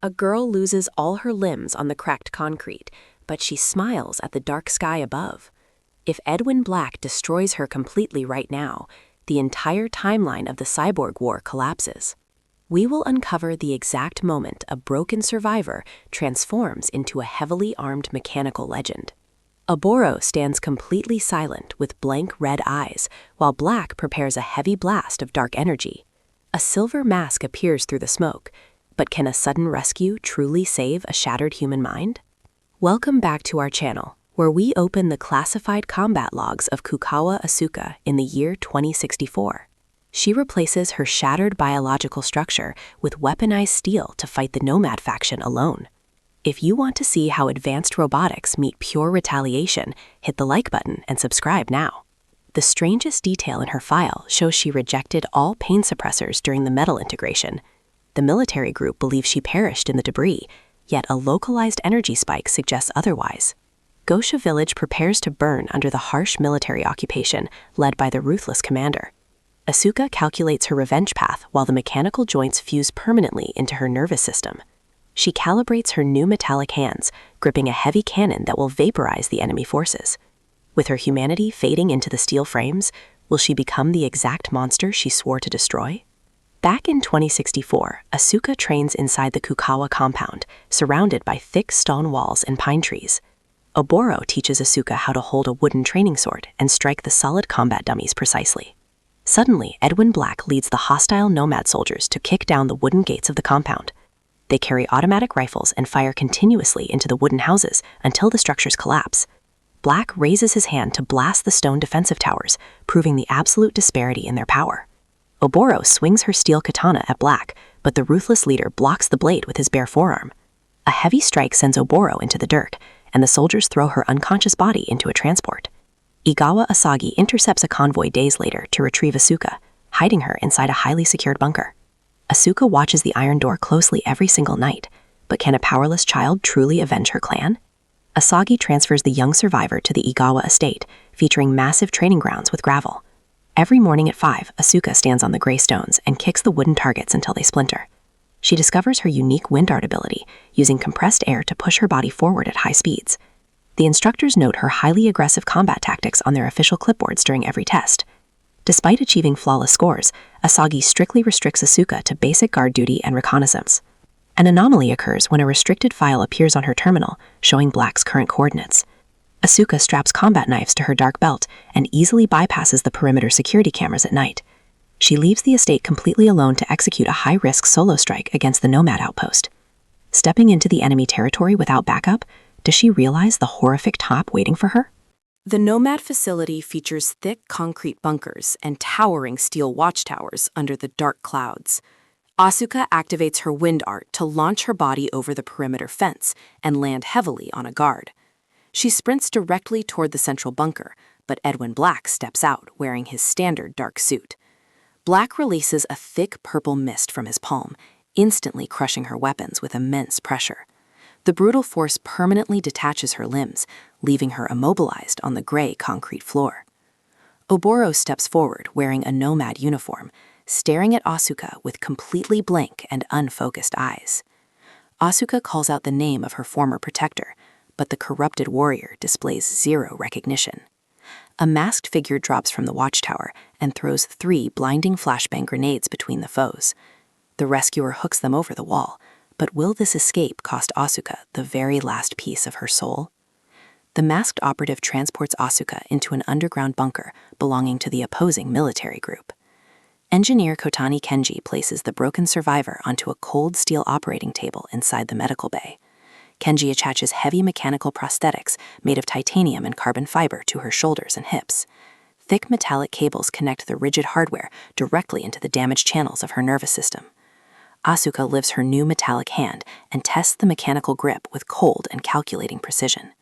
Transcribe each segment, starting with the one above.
A girl loses all her limbs on the cracked concrete, but she smiles at the dark sky above. If Edwin Black destroys her completely right now, the entire timeline of the cyborg war collapses. We will uncover the exact moment a broken survivor transforms into a heavily armed mechanical legend. Oboro stands completely silent with blank red eyes, while Black prepares a heavy blast of dark energy. A silver mask appears through the smoke, but can a sudden rescue truly save a shattered human mind? Welcome back to our channel, where we open the classified combat logs of Koukawa Asuka in the year 2064. She replaces her shattered biological structure with weaponized steel to fight the Nomad faction alone. If you want to see how advanced robotics meet pure retaliation, hit the like button and subscribe now. The strangest detail in her file shows she rejected all pain suppressors during the metal integration. The military group believes she perished in the debris, yet a localized energy spike suggests otherwise. Gosha village prepares to burn under the harsh military occupation led by the ruthless commander. Asuka calculates her revenge path while the mechanical joints fuse permanently into her nervous system. She calibrates her new metallic hands, gripping a heavy cannon that will vaporize the enemy forces. With her humanity fading into the steel frames, will she become the exact monster she swore to destroy? Back in 2064, Asuka trains inside the Koukawa compound, surrounded by thick stone walls and pine trees. Oboro teaches Asuka how to hold a wooden training sword and strike the solid combat dummies precisely. Suddenly, Edwin Black leads the hostile Nomad soldiers to kick down the wooden gates of the compound. They carry automatic rifles and fire continuously into the wooden houses until the structures collapse. Black raises his hand to blast the stone defensive towers, proving the absolute disparity in their power. Oboro swings her steel katana at Black, but the ruthless leader blocks the blade with his bare forearm. A heavy strike sends Oboro into the dirt, and the soldiers throw her unconscious body into a transport. Asagi intercepts a convoy days later to retrieve Asuka, hiding her inside a highly secured bunker. Asuka watches the iron door closely every single night, but can a powerless child truly avenge her clan? Asagi transfers the young survivor to the Igawa estate, featuring massive training grounds with gravel. Every morning at 5, Asuka stands on the gray stones and kicks the wooden targets until they splinter. She discovers her unique wind art ability, using compressed air to push her body forward at high speeds. The instructors note her highly aggressive combat tactics on their official clipboards during every test. Despite achieving flawless scores, Asagi strictly restricts Asuka to basic guard duty and reconnaissance. An anomaly occurs when a restricted file appears on her terminal, showing Black's current coordinates. Asuka straps combat knives to her dark belt and easily bypasses the perimeter security cameras at night. She leaves the estate completely alone to execute a high-risk solo strike against the Nomad outpost. Stepping into the enemy territory without backup, does she realize the horrific top waiting for her? The Nomad facility features thick concrete bunkers and towering steel watchtowers under the dark clouds. Asuka activates her wind art to launch her body over the perimeter fence and land heavily on a guard. She sprints directly toward the central bunker, but Edwin Black steps out wearing his standard dark suit. Black releases a thick purple mist from his palm, instantly crushing her weapons with immense pressure. The brutal force permanently detaches her limbs, leaving her immobilized on the gray concrete floor. Oboro steps forward wearing a Nomad uniform, staring at Asuka with completely blank and unfocused eyes. Asuka calls out the name of her former protector, but the corrupted warrior displays zero recognition. A masked figure drops from the watchtower and throws 3 blinding flashbang grenades between the foes. The rescuer hooks them over the wall, but will this escape cost Asuka the very last piece of her soul? The masked operative transports Asuka into an underground bunker belonging to the opposing military group. Engineer Kotani Kenji places the broken survivor onto a cold steel operating table inside the medical bay. Kenji attaches heavy mechanical prosthetics made of titanium and carbon fiber to her shoulders and hips. Thick metallic cables connect the rigid hardware directly into the damaged channels of her nervous system. Asuka lifts her new metallic hand and tests the mechanical grip with cold and calculating precision.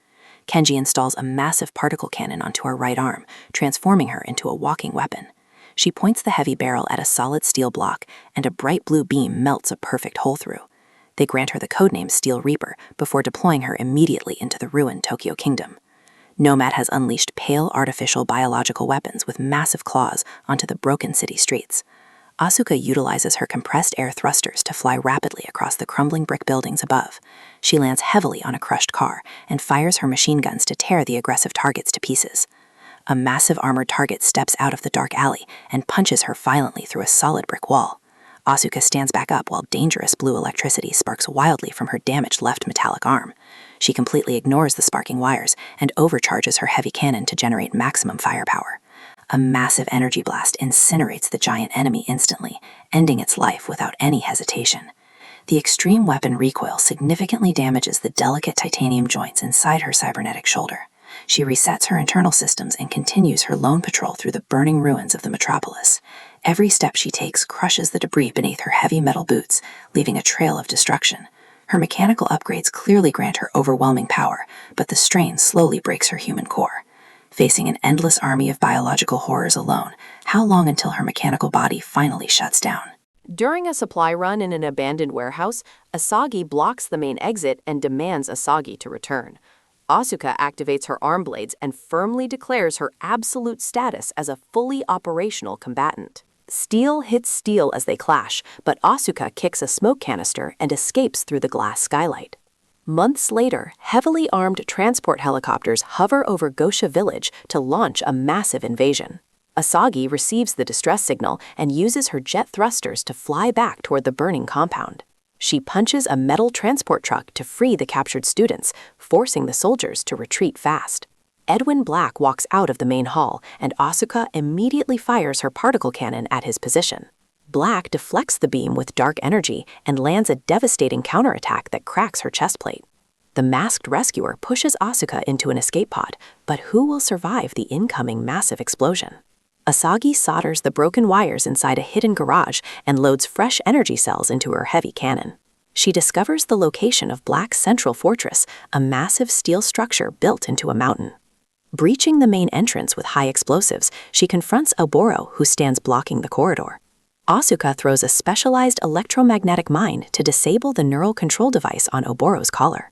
Kenji installs a massive particle cannon onto her right arm, transforming her into a walking weapon. She points the heavy barrel at a solid steel block, and a bright blue beam melts a perfect hole through. They grant her the codename Steel Reaper before deploying her immediately into the ruined Tokyo Kingdom. Nomad has unleashed pale artificial biological weapons with massive claws onto the broken city streets. Asuka utilizes her compressed air thrusters to fly rapidly across the crumbling brick buildings above. She lands heavily on a crushed car and fires her machine guns to tear the aggressive targets to pieces. A massive armored target steps out of the dark alley and punches her violently through a solid brick wall. Asuka stands back up while dangerous blue electricity sparks wildly from her damaged left metallic arm. She completely ignores the sparking wires and overcharges her heavy cannon to generate maximum firepower. A massive energy blast incinerates the giant enemy instantly, ending its life without any hesitation. The extreme weapon recoil significantly damages the delicate titanium joints inside her cybernetic shoulder. She resets her internal systems and continues her lone patrol through the burning ruins of the metropolis. Every step she takes crushes the debris beneath her heavy metal boots, leaving a trail of destruction. Her mechanical upgrades clearly grant her overwhelming power, but the strain slowly breaks her human core. Facing an endless army of biological horrors alone, how long until her mechanical body finally shuts down? During a supply run in an abandoned warehouse, Asagi blocks the main exit and demands Asagi to return. Asuka activates her arm blades and firmly declares her absolute status as a fully operational combatant. Steel hits steel as they clash, but Asuka kicks a smoke canister and escapes through the glass skylight. Months later, heavily armed transport helicopters hover over Gosha Village to launch a massive invasion. Asagi receives the distress signal and uses her jet thrusters to fly back toward the burning compound. She punches a metal transport truck to free the captured students, forcing the soldiers to retreat fast. Edwin Black walks out of the main hall, and Asuka immediately fires her particle cannon at his position. Black deflects the beam with dark energy and lands a devastating counterattack that cracks her chest plate. The masked rescuer pushes Asuka into an escape pod, but who will survive the incoming massive explosion? Asagi solders the broken wires inside a hidden garage and loads fresh energy cells into her heavy cannon. She discovers the location of Black's central fortress, a massive steel structure built into a mountain. Breaching the main entrance with high explosives, she confronts Oboro, who stands blocking the corridor. Asuka throws a specialized electromagnetic mine to disable the neural control device on Oboro's collar.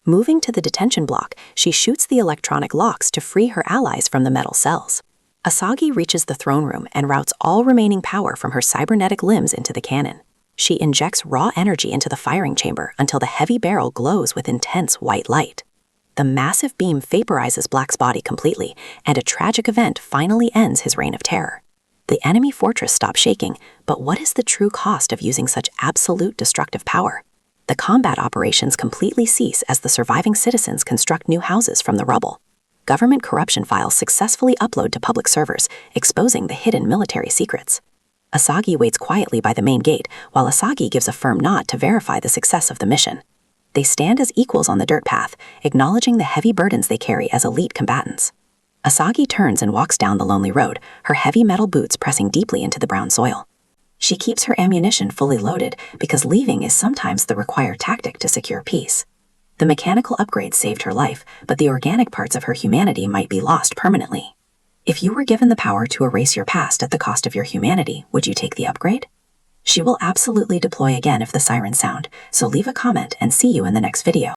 Moving to the detention block, she shoots the electronic locks to free her allies from the metal cells. Asagi reaches the throne room and routes all remaining power from her cybernetic limbs into the cannon. She injects raw energy into the firing chamber until the heavy barrel glows with intense white light. The massive beam vaporizes Black's body completely, and a tragic event finally ends his reign of terror. The enemy fortress stops shaking, but what is the true cost of using such absolute destructive power? The combat operations completely cease as the surviving citizens construct new houses from the rubble. Government corruption files successfully upload to public servers, exposing the hidden military secrets. Asagi waits quietly by the main gate, while Asagi gives a firm nod to verify the success of the mission. They stand as equals on the dirt path, acknowledging the heavy burdens they carry as elite combatants. Asagi turns and walks down the lonely road, her heavy metal boots pressing deeply into the brown soil. She keeps her ammunition fully loaded because leaving is sometimes the required tactic to secure peace. The mechanical upgrades saved her life, but the organic parts of her humanity might be lost permanently. If you were given the power to erase your past at the cost of your humanity, would you take the upgrade? She will absolutely deploy again if the sirens sound, so leave a comment and see you in the next video.